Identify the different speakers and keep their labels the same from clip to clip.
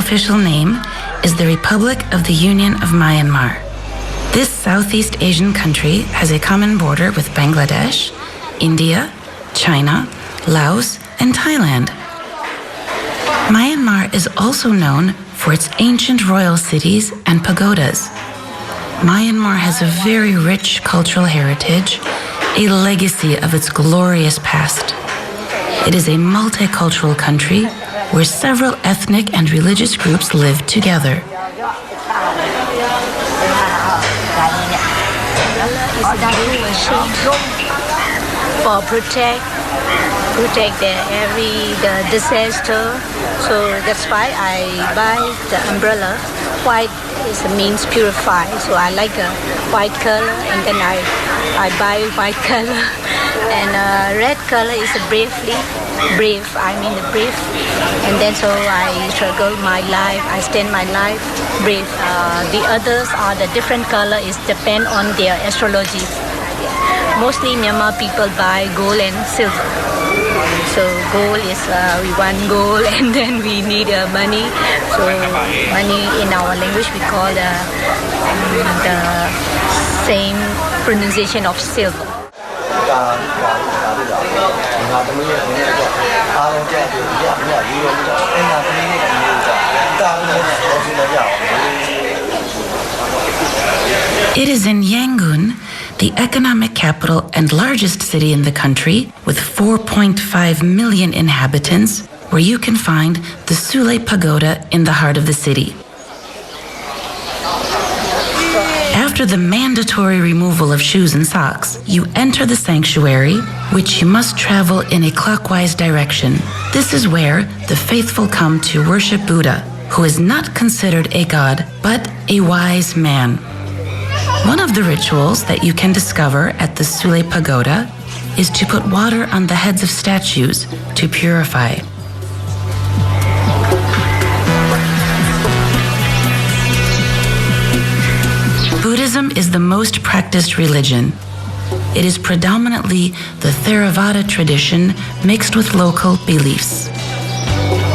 Speaker 1: official name is the Republic of the Union of Myanmar. This Southeast Asian country has a common border with Bangladesh, India, China, Laos, and Thailand. Myanmar is also known for its ancient royal cities and pagodas. Myanmar has a very rich cultural heritage, a legacy of its glorious past. It is a multicultural country where several ethnic and religious groups live together.
Speaker 2: For protect the disaster, so that's why I buy the umbrella. White means purify, so I like a white color, and then I buy white color. And red color is brave. The brave. And then so I struggle my life, I stand my life brave. The others are the different color, is depend on their astrology. Mostly Myanmar people buy gold and silver. So gold is, we want gold, and then we need money. So money in our language we call the same pronunciation of silver.
Speaker 1: It is in Yangon, the economic capital and largest city in the country, with 4.5 million inhabitants, where you can find the Sule Pagoda in the heart of the city. After the mandatory removal of shoes and socks, you enter the sanctuary, which you must travel in a clockwise direction. This is where the faithful come to worship Buddha, who is not considered a god, but a wise man. One of the rituals that you can discover at the Sule Pagoda is to put water on the heads of statues to purify. Buddhism is the most practiced religion. It is predominantly the Theravada tradition mixed with local beliefs.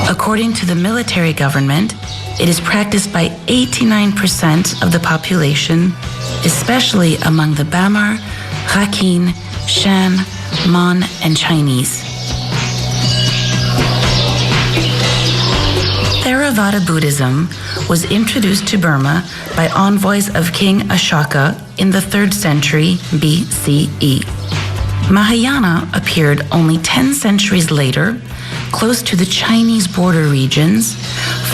Speaker 1: According to the military government, it is practiced by 89% of the population, especially among the Bamar, Rakhine, Shan, Mon, and Chinese. Theravada Buddhism was introduced to Burma by envoys of King Ashoka in the 3rd century BCE. Mahayana appeared only 10 centuries later, close to the Chinese border regions,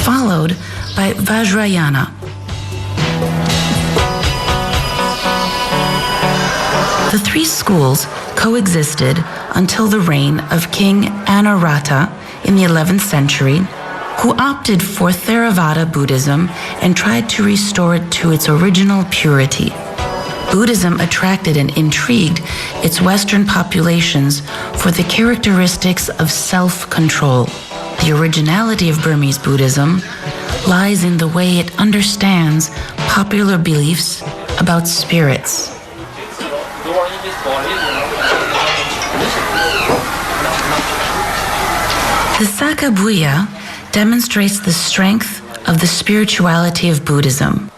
Speaker 1: followed by Vajrayana. The three schools coexisted until the reign of King Anarata in the 11th century, who opted for Theravada Buddhism and tried to restore it to its original purity. Buddhism attracted and intrigued its Western populations for the characteristics of self-control. The originality of Burmese Buddhism lies in the way it understands popular beliefs about spirits. The Sakabuya demonstrates the strength of the spirituality of Buddhism.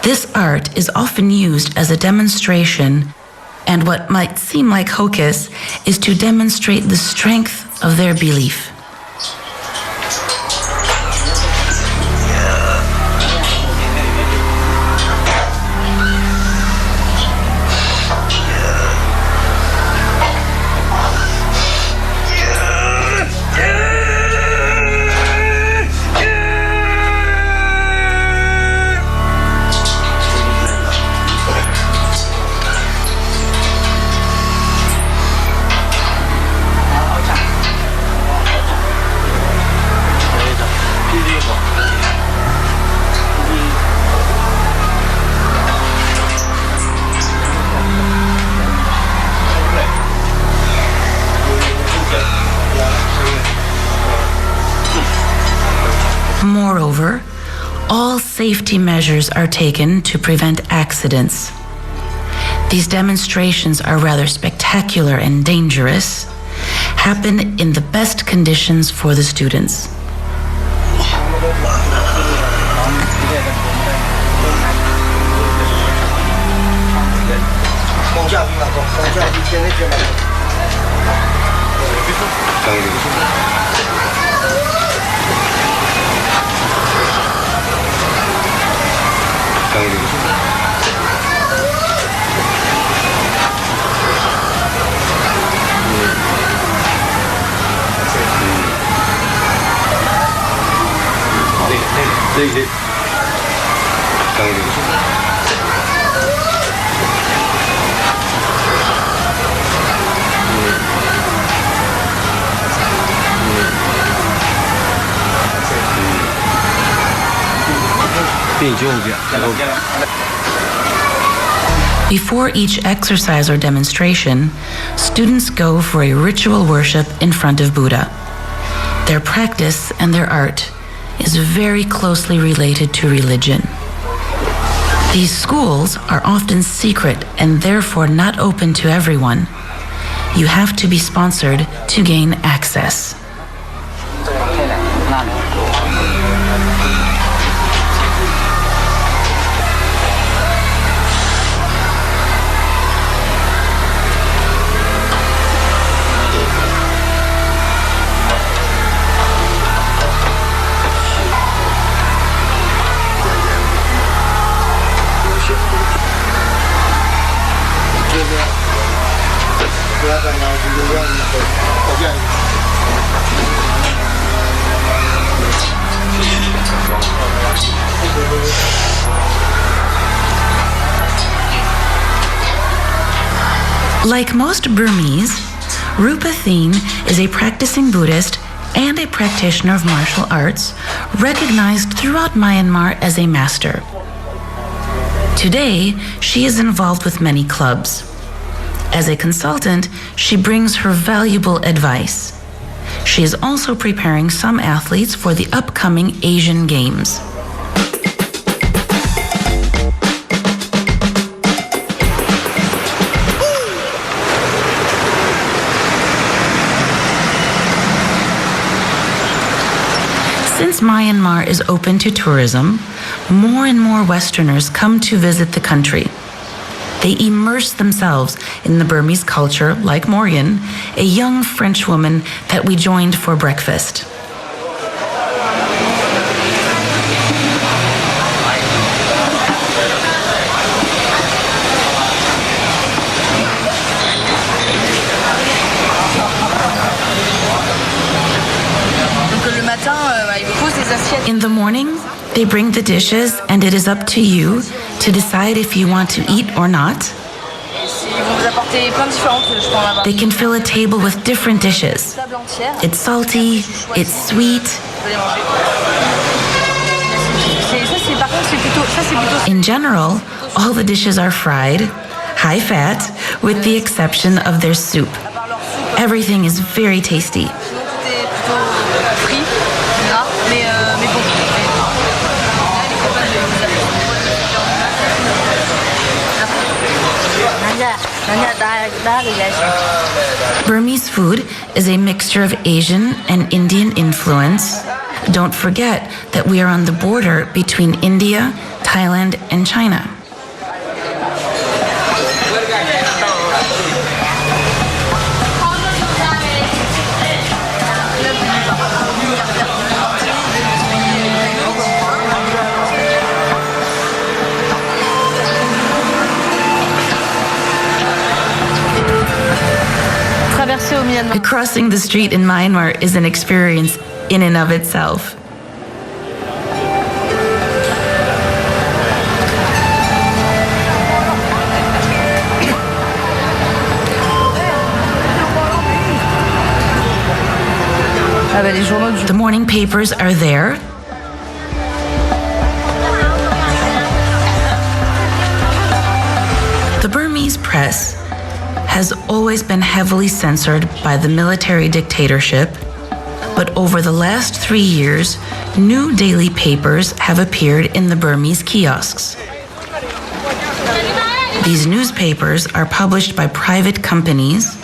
Speaker 1: This art is often used as a demonstration, and what might seem like hocus is to demonstrate the strength of their belief. Moreover, all safety measures are taken to prevent accidents. These demonstrations are rather spectacular and dangerous, happen in the best conditions for the students. Before each exercise or demonstration, students go for a ritual worship in front of Buddha. Their practice and their art is very closely related to religion. These schools are often secret and therefore not open to everyone. You have to be sponsored to gain access. Like most Burmese, Rupa Thien is a practicing Buddhist and a practitioner of martial arts, recognized throughout Myanmar as a master. Today, she is involved with many clubs. As a consultant, she brings her valuable advice. She is also preparing some athletes for the upcoming Asian Games. Since Myanmar is open to tourism, more and more Westerners come to visit the country. They immerse themselves in the Burmese culture, like Morgan, a young French woman that we joined for breakfast. In the morning, they bring the dishes, and it is up to you to decide if you want to eat or not. They can fill a table with different dishes. It's salty, it's sweet. In general, all the dishes are fried, high fat, with the exception of their soup. Everything is very tasty. Burmese food is a mixture of Asian and Indian influence. Don't forget that we are on the border between India, Thailand, and China. Crossing the street in Myanmar is an experience in and of itself. The morning papers are there. The Burmese press has always been heavily censored by the military dictatorship, but over the last 3 years, new daily papers have appeared in the Burmese kiosks. These newspapers are published by private companies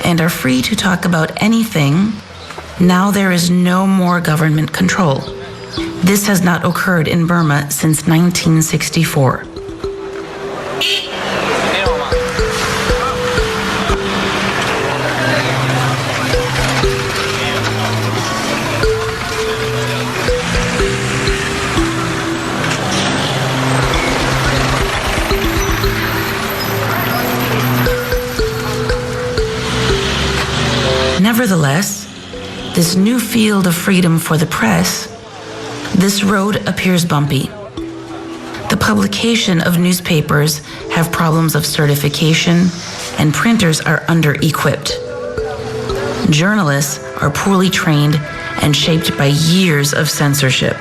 Speaker 1: and are free to talk about anything. Now there is no more government control. This has not occurred in Burma since 1964. Nevertheless, this new field of freedom for the press, this road appears bumpy. The publication of newspapers have problems of certification, and printers are under-equipped. Journalists are poorly trained and shaped by years of censorship.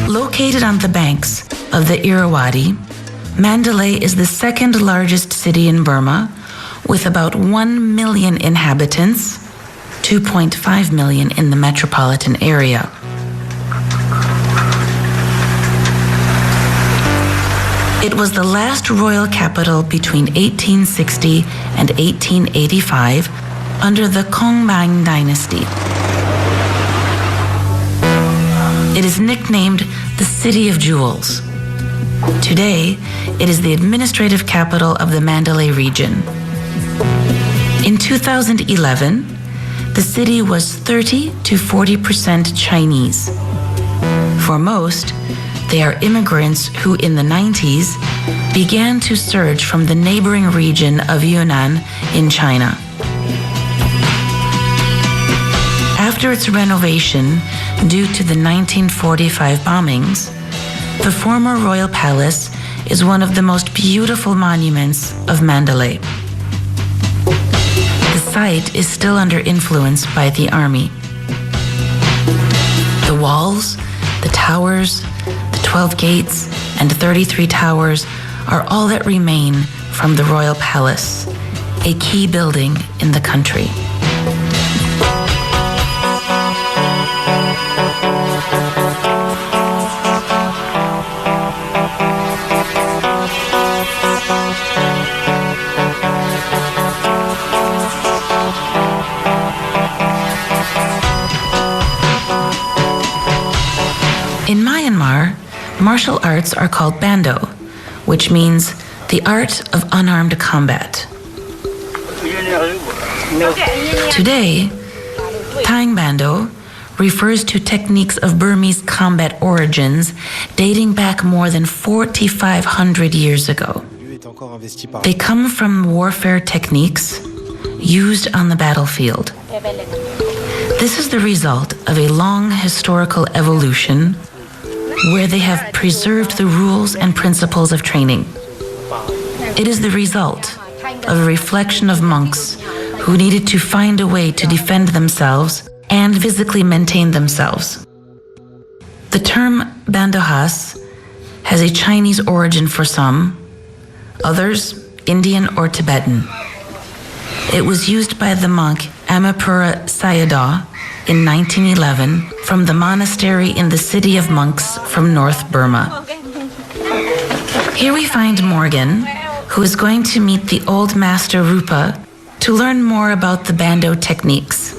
Speaker 1: Located on the banks of the Irrawaddy, Mandalay is the second largest city in Burma, with about 1 million inhabitants, 2.5 million in the metropolitan area. It was the last royal capital between 1860 and 1885 under the Kongbang dynasty. It is nicknamed the City of Jewels. Today, it is the administrative capital of the Mandalay region. In 2011, the city was 30 to 40% Chinese. For most, they are immigrants who in the 90s began to surge from the neighboring region of Yunnan in China. After its renovation due to the 1945 bombings, the former royal palace is one of the most beautiful monuments of Mandalay. The site is still under influence by the army. The walls, the towers, the 12 gates, and 33 towers are all that remain from the royal palace, a key building in the country. In Myanmar, martial arts are called bando, which means the art of unarmed combat. Today, Thang bando refers to techniques of Burmese combat origins dating back more than 4,500 years ago. They come from warfare techniques used on the battlefield. This is the result of a long historical evolution where they have preserved the rules and principles of training. It is the result of a reflection of monks who needed to find a way to defend themselves and physically maintain themselves. The term bandohas has a Chinese origin for some, others Indian or Tibetan. It was used by the monk Amapura Sayadaw in 1911 from the monastery in the city of monks from North Burma. Here we find Morgan, who is going to meet the old master Rupa to learn more about the bando techniques.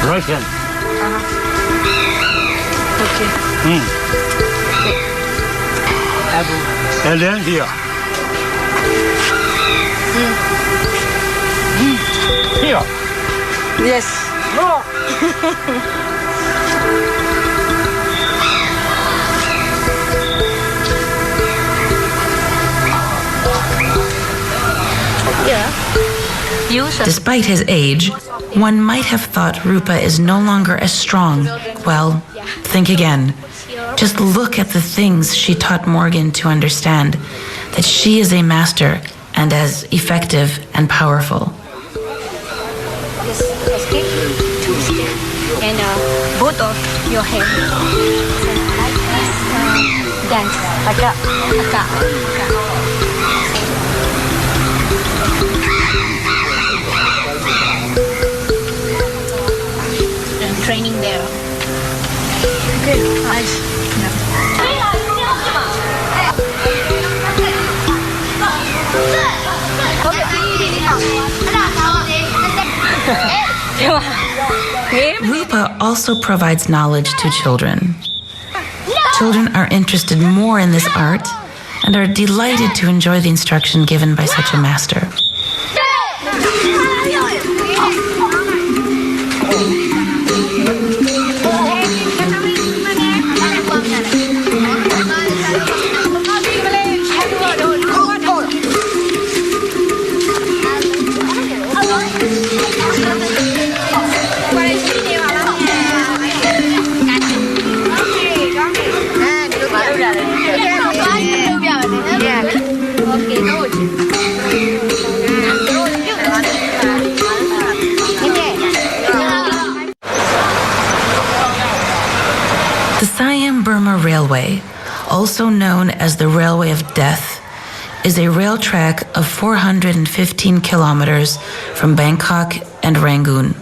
Speaker 3: Right hand.
Speaker 2: Okay.
Speaker 3: And then here. Here.
Speaker 2: Yes.
Speaker 3: No.
Speaker 2: Yeah.
Speaker 1: Despite his age, one might have thought Rupa is no longer as strong. Well, think again. Just look at the things she taught Morgan to understand, that she is a master and as effective and powerful.
Speaker 2: And both of your hands. Dance. Training there. Okay, nice.
Speaker 1: Rupa also provides knowledge to children. Children are interested more in this art and are delighted to enjoy the instruction given by such a master. The Siam-Burma Railway, also known as the Railway of Death, is a rail track of 415 kilometers from Bangkok and Rangoon.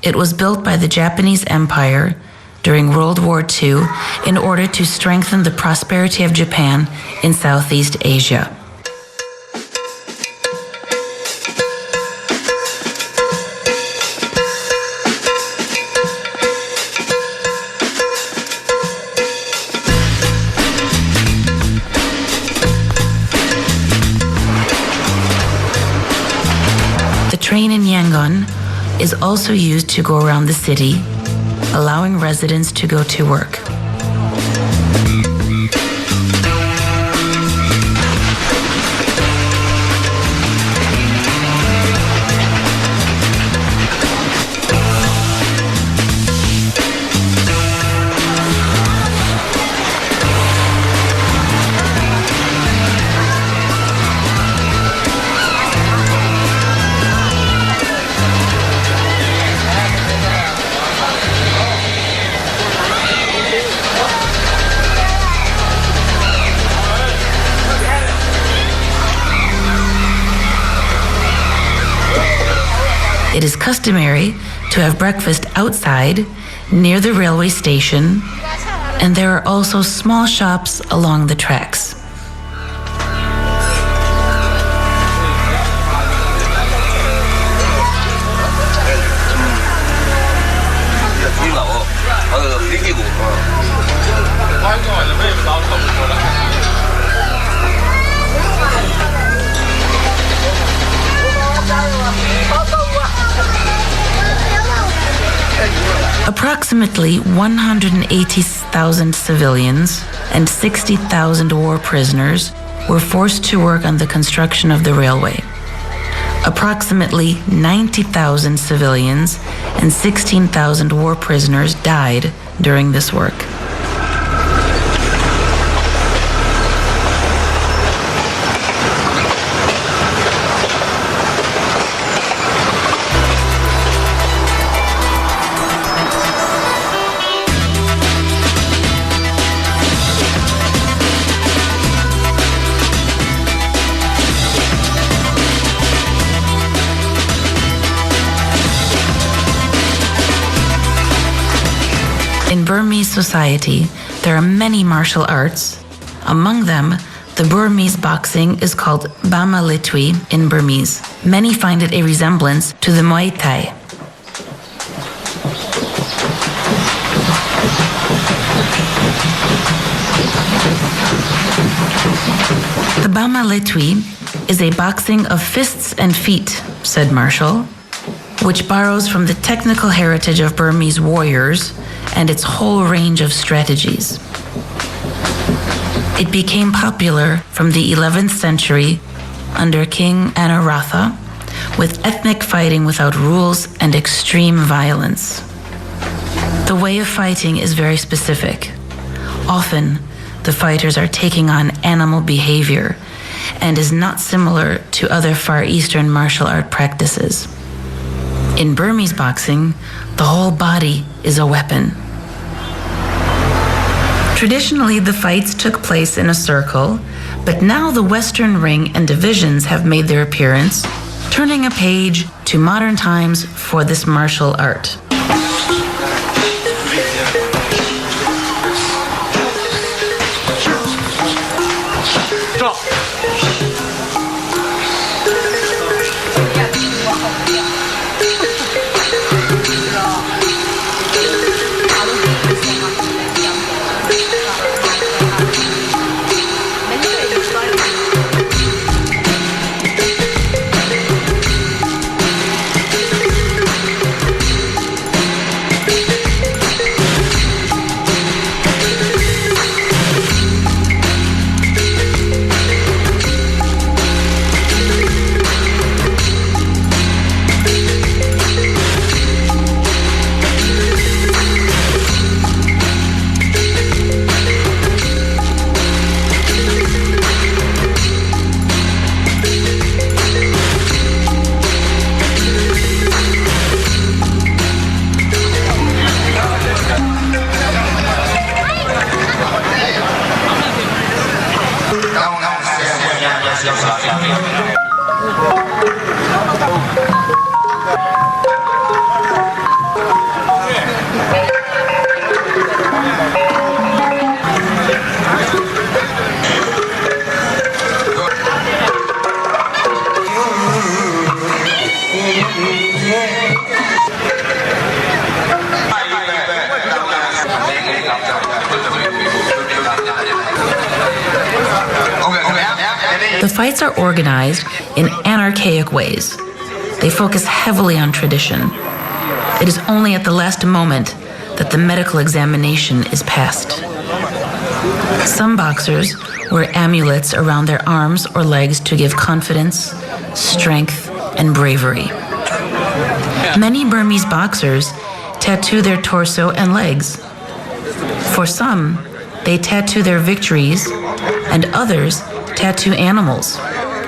Speaker 1: It was built by the Japanese Empire during World War II in order to strengthen the prosperity of Japan in Southeast Asia. The train in Yangon is also used to go around the city, allowing residents to go to work. It is customary to have breakfast outside near the railway station, and there are also small shops along the tracks. Approximately 180,000 civilians and 60,000 war prisoners were forced to work on the construction of the railway. Approximately 90,000 civilians and 16,000 war prisoners died during this work. In Burmese society, there are many martial arts. Among them, the Burmese boxing is called Bama Litwi in Burmese. Many find it a resemblance to the Muay Thai. The Bama Litwi is a boxing of fists and feet, said Marshall, which borrows from the technical heritage of Burmese warriors and its whole range of strategies. It became popular from the 11th century under King Anuratha, with ethnic fighting without rules and extreme violence. The way of fighting is very specific. Often, the fighters are taking on animal behavior and is not similar to other Far Eastern martial art practices. In Burmese boxing, the whole body is a weapon. Traditionally, the fights took place in a circle, but now the Western ring and divisions have made their appearance, turning a page to modern times for this martial art.
Speaker 3: 照。
Speaker 1: The fights are organized in anarchaic ways. They focus heavily on tradition. It is only at the last moment that the medical examination is passed. Some boxers wear amulets around their arms or legs to give confidence, strength, and bravery. Many Burmese boxers tattoo their torso and legs. For some, they tattoo their victories, and others tattoo animals: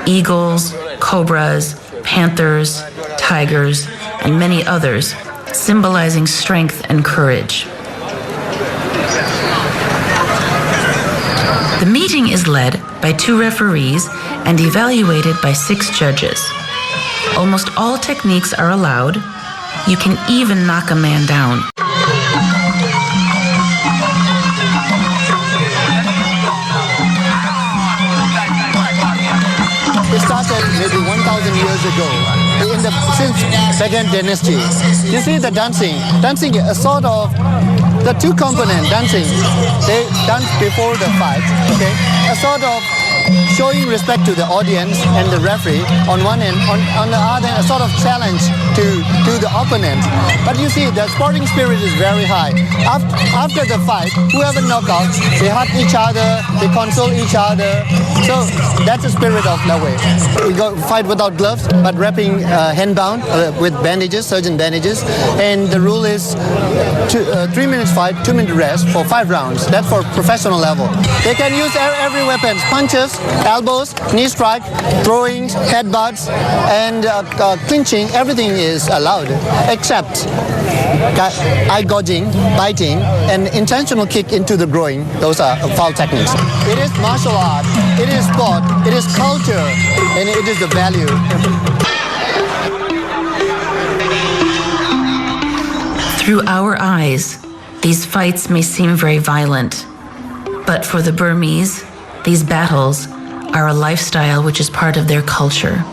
Speaker 1: eagles, cobras, panthers, tigers, and many others, symbolizing strength and courage. The meeting is led by 2 referees and evaluated by 6 judges. Almost all techniques are allowed. You can even knock a man down.
Speaker 4: It started maybe 1,000 years ago, since second dynasty. You see the dancing. Dancing is a sort of the 2-component dancing. They dance before the fight, okay? A sort of showing respect to the audience and the referee on one end, on the other end, a sort of challenge to the opponent. But you see, the sporting spirit is very high. After the fight, whoever knock out, they hug each other, they console each other. So that's the spirit of Lawe. We go fight without gloves, but wrapping hand-bound with bandages, surgeon bandages. And the rule is 3 minutes fight, 2 minute rest for 5 rounds. That's for professional level. They can use every weapon: punches, elbows, knee strike, throwings, headbutts, and clinching. Everything is allowed except eye gouging, biting, and intentional kick into the groin. Those are foul techniques. It is martial art, it is sport, it is culture, and it is the value.
Speaker 1: Through our eyes, these fights may seem very violent, but for the Burmese, these battles are a lifestyle which is part of their culture.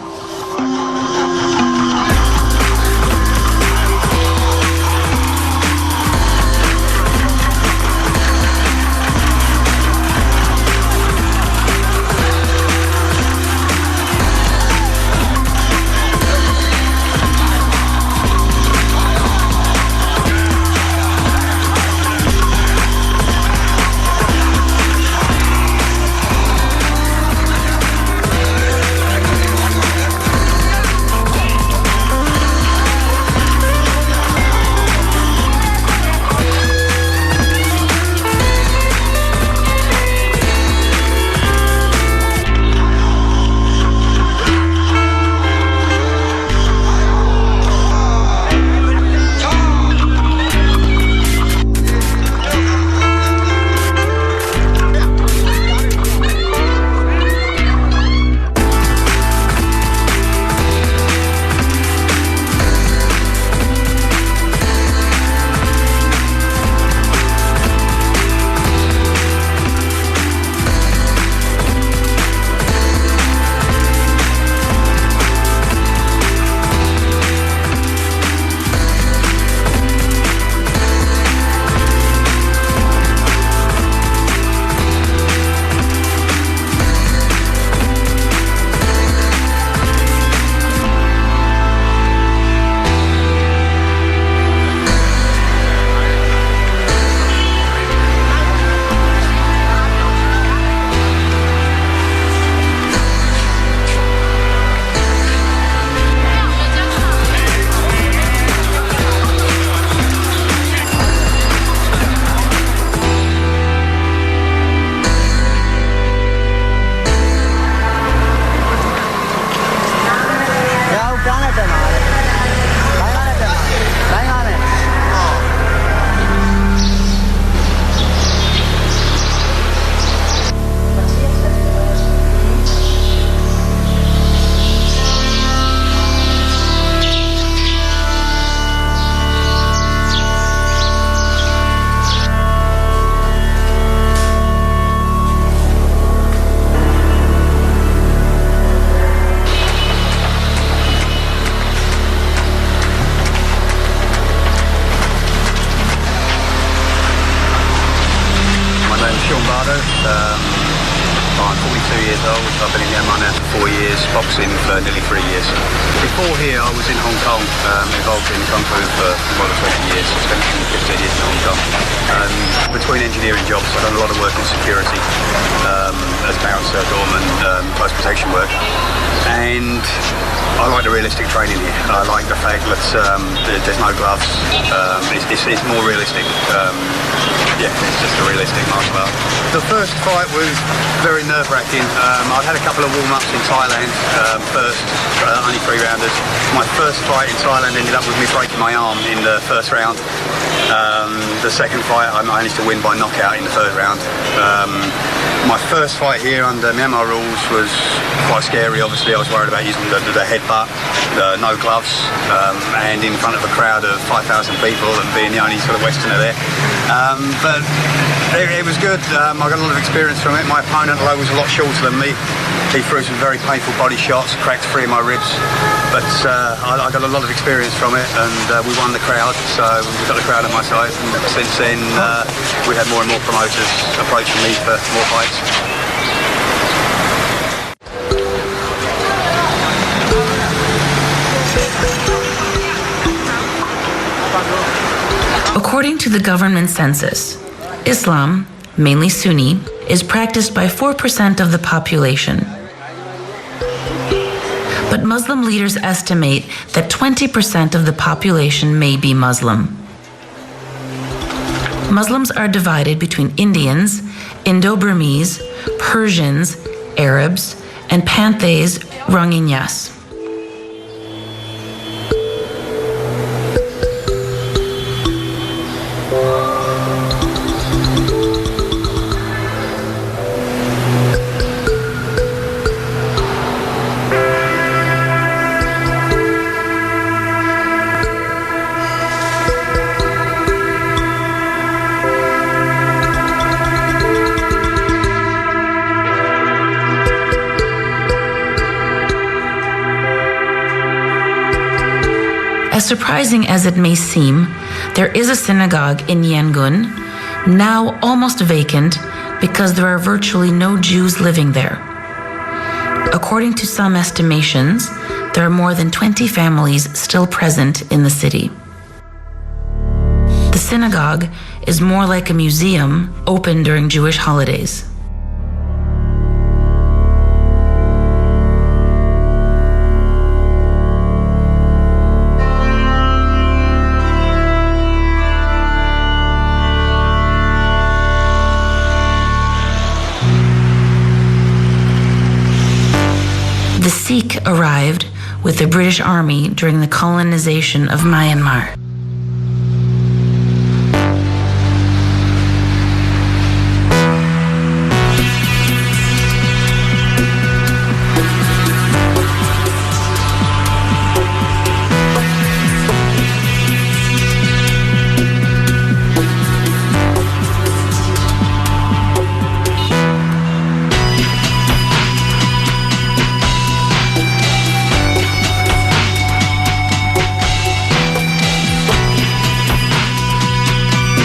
Speaker 5: I'm 42 years old. I've been in Myanmar now for 4 years, boxing for nearly 3 years. Before here, I was in Hong Kong, involved in Kung Fu for more than 20 years. I spent 15 years in Hong Kong. Between engineering jobs, I've done a lot of work in security, as bouncer, doorman, close protection work. And I like the realistic training here. I like the fact that there's no gloves. It's more realistic. It's just a realistic martial art. The first fight was very nerve-wracking. I'd had a couple of warm-ups in Thailand first, only 3-rounders. My first fight in Thailand ended up with me breaking my arm in the first round. The second fight I managed to win by knockout in the third round. My first fight here under Myanmar rules was quite scary. Obviously, I was worried about using the headbutt, no gloves, and in front of a crowd of 5,000 people and being the only sort of Westerner there. But it was good. I got a lot of experience from it. My opponent, although was a lot shorter than me, he threw some very painful body shots, cracked 3 of my ribs. But I got a lot of experience from it, and we won the crowd, so we got the crowd on my side. And since then, we had more and more promoters approaching me for more fights.
Speaker 1: According to the government census, Islam, mainly Sunni, is practiced by 4% of the population. But Muslim leaders estimate that 20% of the population may be Muslim. Muslims are divided between Indians, Indo-Burmese, Persians, Arabs, and Panthays Rohingyas. As surprising as it may seem, there is a synagogue in Yangon, now almost vacant because there are virtually no Jews living there. According to some estimations, there are more than 20 families still present in the city. The synagogue is more like a museum open during Jewish holidays. The Sikh arrived with the British Army during the colonization of Myanmar.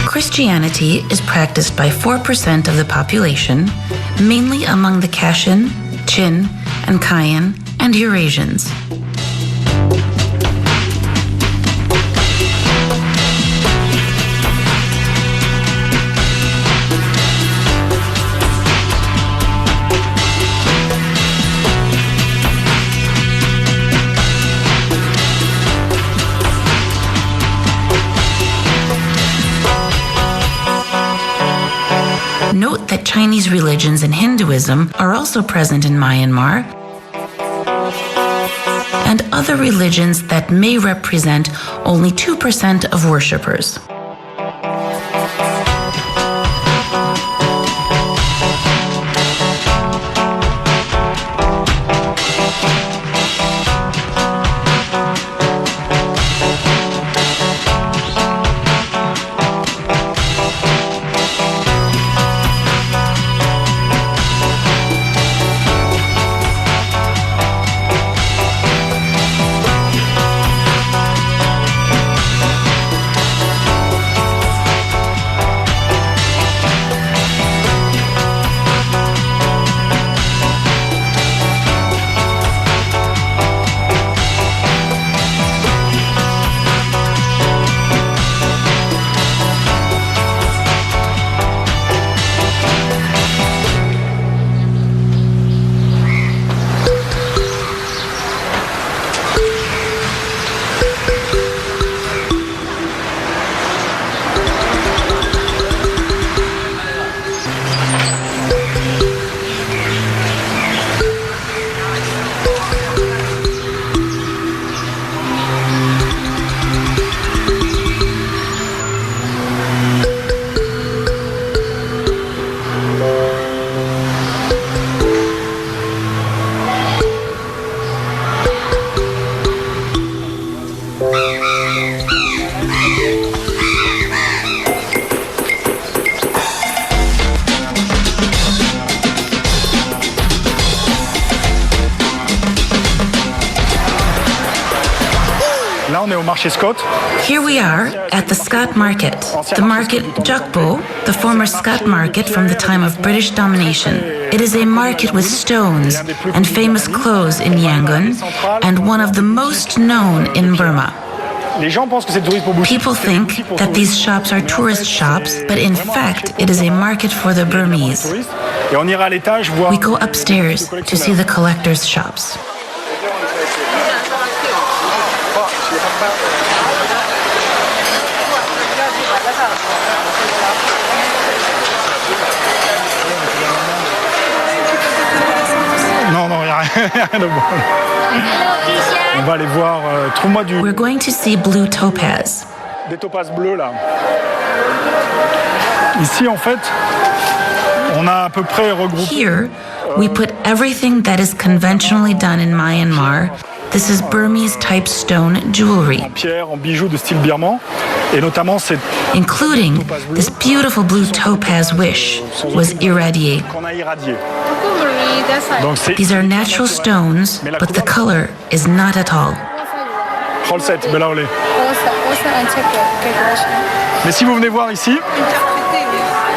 Speaker 1: Christianity is practiced by 4% of the population, mainly among the Kashin, Chin, and Kayan, and Eurasians. Note that Chinese religions and Hinduism are also present in Myanmar, and other religions that may represent only 2% of worshippers.
Speaker 6: au marché Scott.
Speaker 1: Here we are at the Scott Market. The market Jakbo, the former Scott Market from the time of British domination. It is a market with stones and famous clothes in Yangon and one of the most known in Burma. People think that these shops are tourist shops, but in fact, it is a market for the Burmese. We go upstairs to see the collectors' shops.
Speaker 6: Non, il n'y a rien de bon. On va aller voir, trouve-moi
Speaker 1: We're going to see blue topaz.
Speaker 6: des topazes bleus là. Ici, en fait, on a à peu près regroupé.
Speaker 1: Here, we put everything that is conventionally done in Myanmar. This is Burmese type stone jewelry,
Speaker 6: En pierre, en bijoux de style birman, et notamment cette
Speaker 1: including this beautiful blue topaz wish was irradié.
Speaker 6: qu'on a irradiée. Donc c'est
Speaker 1: These are natural stones, but the color is not at all.
Speaker 6: Holset, Bella Olé. Mais si vous venez voir ici,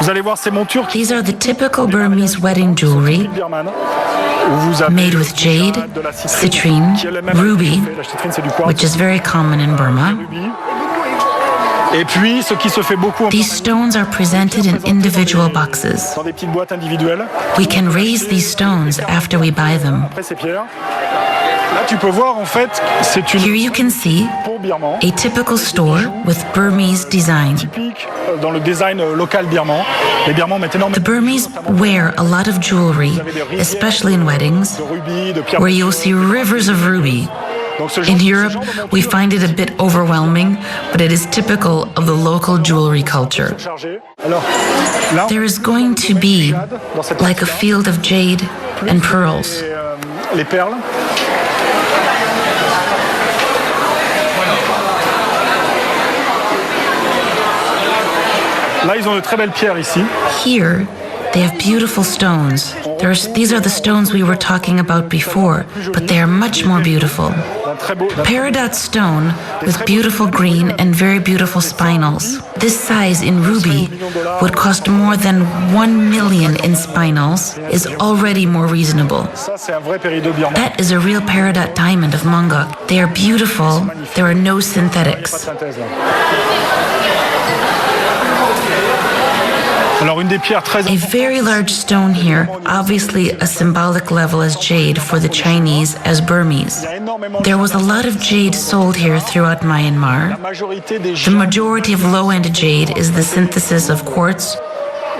Speaker 6: vous allez voir ces montures qui
Speaker 1: These are the typical Burmese wedding jewelry
Speaker 6: birmanes, où vous avez
Speaker 1: made with jade,
Speaker 6: de la
Speaker 1: citrine,
Speaker 6: qui est le même
Speaker 1: ruby,
Speaker 6: La citrine, c'est du quartz.
Speaker 1: which is very common in Burma.
Speaker 6: Et puis, ce qui se fait beaucoup
Speaker 1: These stones are presented in individual boxes.
Speaker 6: dans des petites boîtes individuelles.
Speaker 1: We can raise these stones after we buy them.
Speaker 6: Après ces pierres. Là, tu peux voir, en fait, c'est
Speaker 1: Here
Speaker 6: une
Speaker 1: you can see
Speaker 6: pour birman,
Speaker 1: a typical store with Burmese design.
Speaker 6: typique dans le design local birman. Les birmans mettent
Speaker 1: The
Speaker 6: énormément
Speaker 1: Burmese wear a lot of jewelry, especially in weddings,
Speaker 6: de rubis, de pierres.
Speaker 1: where you'll see rivers of ruby.
Speaker 6: Donc, ce genre
Speaker 1: In
Speaker 6: de-
Speaker 1: Europe, we find it a bit overwhelming, but it is typical of the local jewelry culture.
Speaker 6: chargé. Alors, là,
Speaker 1: There is going to be
Speaker 6: dans cette
Speaker 1: like a field of jade and pearls.
Speaker 6: les perles. Là, ils ont de très belles pierres ici.
Speaker 1: Here, they have beautiful stones. These are the stones we were talking about before, but they are much more beautiful.
Speaker 6: Un très beau.
Speaker 1: Peridot stone with beautiful green and very beautiful spinels. This size in ruby would cost more than 1 million in spinels is already more reasonable.
Speaker 6: Ça, c'est un vrai péridot birman.
Speaker 1: That is a real peridot diamond of Mongok. They are beautiful. There are no synthetics.
Speaker 6: Synthèse, là. Alors, une des pierres très
Speaker 1: A very large stone here, obviously a symbolic level as jade for the Chinese as Burmese. There was a lot of jade sold here throughout Myanmar.
Speaker 6: majorité des
Speaker 1: The majority of low-end jade is the synthesis of quartz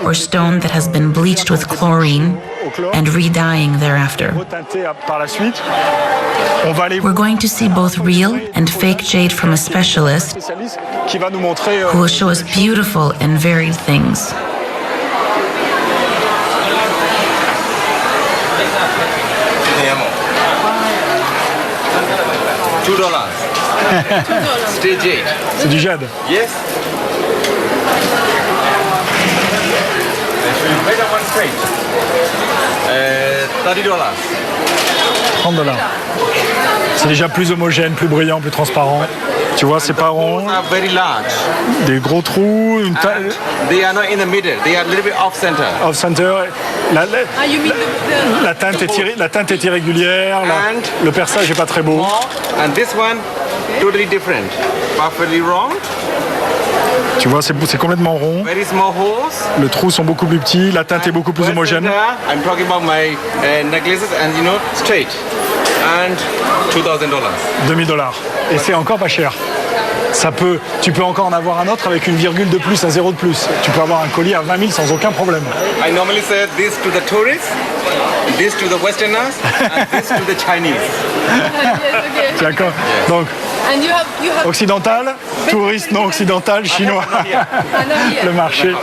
Speaker 1: or stone that has been bleached with chlorine and re-dyeing thereafter.
Speaker 6: reteintés par la suite. On va aller voir
Speaker 1: We're going to see both real and fake jade from a specialist
Speaker 6: un spécialiste qui va nous montrer
Speaker 1: who will show us beautiful and varied things.
Speaker 7: $2. Stay jade.
Speaker 6: c'est du jade.
Speaker 7: Yes. Wait on one straight. $30.
Speaker 6: $30. C'est déjà plus homogène, plus brillant, plus transparent. Tu vois, c'est pas rond.
Speaker 7: Are very large.
Speaker 6: Des gros trous, une taille
Speaker 7: And they are not in the middle. They are a little bit off center.
Speaker 6: off center. La teinte est irrégulière. Le perçage est pas très beau.
Speaker 7: And this one, totally different. Perfectly round.
Speaker 6: Tu vois, c'est complètement rond.
Speaker 7: Very small holes.
Speaker 6: Les trous sont beaucoup plus petits. La teinte est beaucoup plus
Speaker 7: Well,
Speaker 6: homogène.
Speaker 7: center, I'm talking about my necklaces and straight. And $2,000.
Speaker 6: $2000. Et c'est encore pas cher. Tu peux encore en avoir un autre avec une virgule de plus, un zéro de plus. Tu peux avoir un collier à 20 000 sans aucun problème.
Speaker 7: I normally say this to the tourists, this to the Westerners, and this to the Chinese.
Speaker 6: D'accord. Donc,
Speaker 8: And you have
Speaker 6: occidental, touriste non occidental, chinois. Le marché.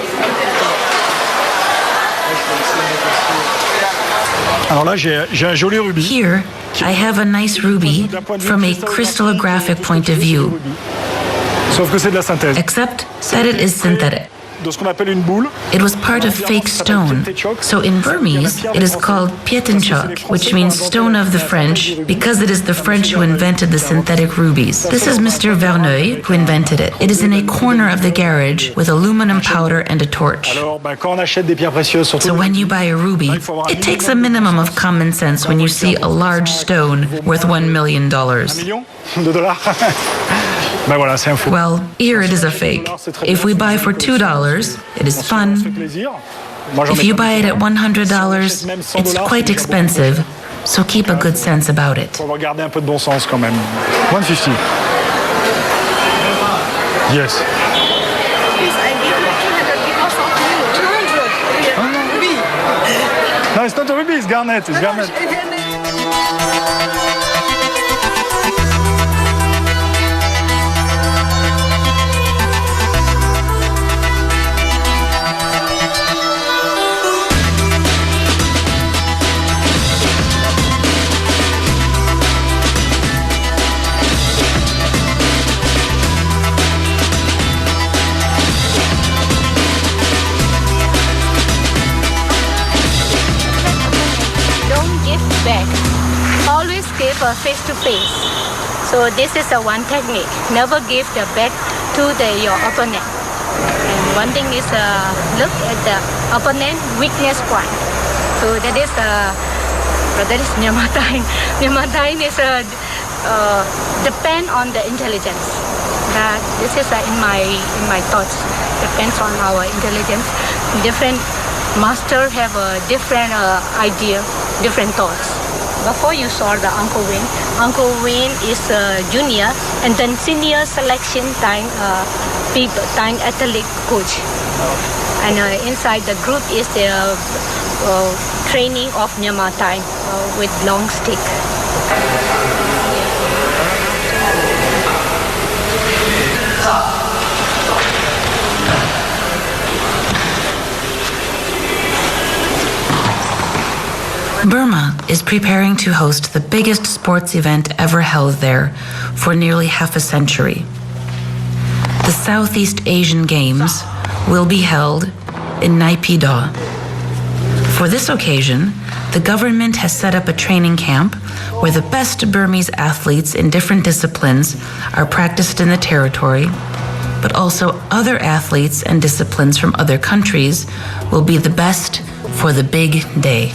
Speaker 6: Alors là, j'ai un joli rubis.
Speaker 1: Here, I have a nice ruby from a crystallographic point of view,
Speaker 6: Sauf que c'est de la synthèse.
Speaker 1: except that it is synthetic.
Speaker 6: de ce qu'on appelle une boule.
Speaker 1: It was part of fake stone. So in Burmese, it is called Pietinchok, which means stone of the French, because it is the French who invented the synthetic rubies. This is Mr. Verneuil who invented it. It is in a corner of the garage with aluminum powder and a torch.
Speaker 6: Alors, quand on achète des pierres précieuses, surtout
Speaker 1: So when you buy a ruby, it takes a minimum of common sense when you see a large stone worth $1 million.
Speaker 6: $1 million de dollars. Ben voilà, c'est un faux.
Speaker 1: Well, here it is a fake. If we buy for $2, it is fun. If you buy it at $100, it's quite expensive, so keep a good sense about it.
Speaker 6: On va garder un peu de bon sens quand même. 150. Yes.
Speaker 8: Please, I give you 200 because of you. 200. Ruby.
Speaker 6: No, it's not a ruby, it's garnet. It's garnet.
Speaker 2: Back. Always give a face-to-face. So this is a one technique. Never give the back to your opponent. And one thing is look at the opponent weakness point. So that is Myanmar time. Myanmar time is depend on the intelligence. That this is in my thoughts. Depends on our intelligence. Different master have a different idea, different thoughts. Before you saw the Uncle Win is a junior and then senior selection time athlete coach. And inside the group is the training of Myanmar time with long stick.
Speaker 1: Burma is preparing to host the biggest sports event ever held there for nearly half a century. The Southeast Asian Games will be held in Naypyidaw. For this occasion, the government has set up a training camp where the best Burmese athletes in different disciplines are practiced in the territory, but also other athletes and disciplines from other countries will be the best for the big day.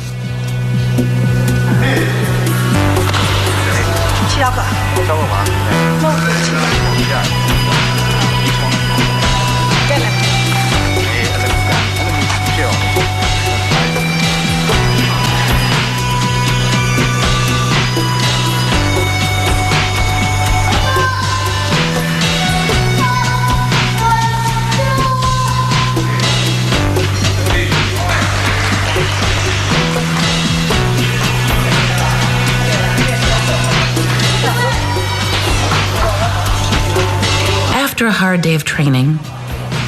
Speaker 1: After a hard day of training,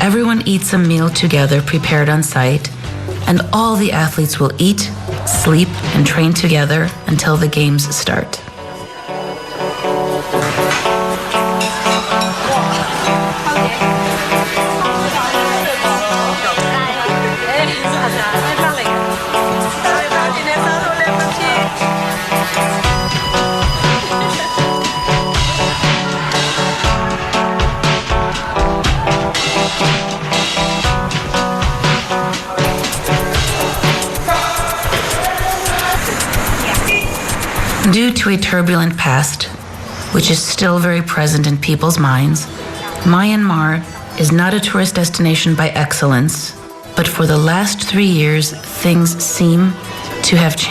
Speaker 1: everyone eats a meal together prepared on site, and all the athletes will eat, sleep, and train together until the games start. Due to a turbulent past, which is still very present in people's minds, Myanmar is not a tourist destination by excellence, but for the last 3 years, things seem to have changed.